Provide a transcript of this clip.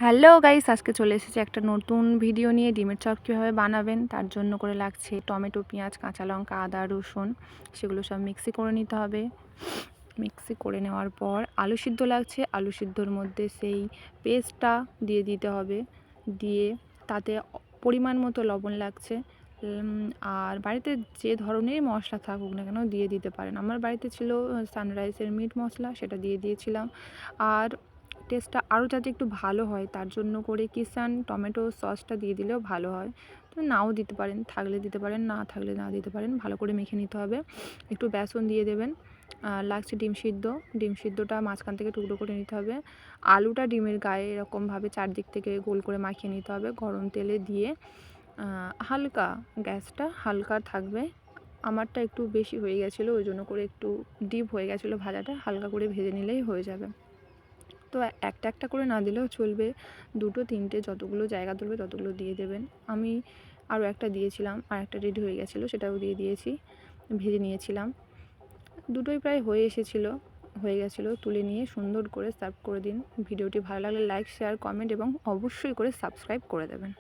Hello guys, আজকে চলে এসেছে একটা নতুন ভিডিও নিয়ে। ডিমের চপ কীভাবে বানাবেন তার জন্য করে লাগছে টমেটো, পেঁয়াজ, কাঁচা লঙ্কা, আদা, রসুন। সেগুলো সব মিক্সি করে নিতে হবে। মিক্সি করে নেওয়ার পর আলু সিদ্ধ লাগছে, আলু সিদ্ধর মধ্যে সেই পেস্টটা দিয়ে দিতে হবে। দিয়ে তাতে পরিমাণ মতো লবণ লাগছে। আর বাড়িতে যে ধরনের মশলা থাকুক না কেন দিয়ে দিতে পারেন। আমার বাড়িতে ছিল সানরাইজের মিট মশলা, সেটা দিয়ে দিয়েছিলাম। আর টেস্টটা আরও যাতে একটু ভালো হয় তার জন্য করে কিষান টমেটো সসটা দিয়ে দিলেও ভালো হয়। তো নাও দিতে পারেন, থাকলে দিতে পারেন, না থাকলে না দিতে পারেন। ভালো করে মেখে নিতে হবে। একটু বেসন দিয়ে দেবেন। লাগছে ডিম সিদ্ধ। ডিম সিদ্ধটা মাঝখান থেকে টুকরো করে নিতে হবে। আলুটা ডিমের গায়ে এরকমভাবে চারদিক থেকে গোল করে মাখিয়ে নিতে হবে। গরম তেলে দিয়ে হালকা গ্যাসটা হালকা থাকবে। আমারটা একটু বেশি হয়ে গেছিলো, ওই জন্য করে একটু ডিপ হয়ে গেছিলো ভাজাটা। হালকা করে ভেজে নিলেই হয়ে যাবে। তো একটা একটা করে না দিলেও চলবে, দুটো তিনটে যতগুলো জায়গা ধরবে ততগুলো দিয়ে দেবেন। আমি আরও একটা দিয়েছিলাম, আর একটা রেডি হয়ে গেছিলো, সেটাও দিয়ে দিয়েছি, ভেজে নিয়েছিলাম। দুটোই প্রায় হয়ে গেছিলো। তুলে নিয়ে সুন্দর করে সার্ভ করে দিন। ভিডিওটি ভালো লাগলে লাইক, শেয়ার, কমেন্ট এবং অবশ্যই করে সাবস্ক্রাইব করে দেবেন।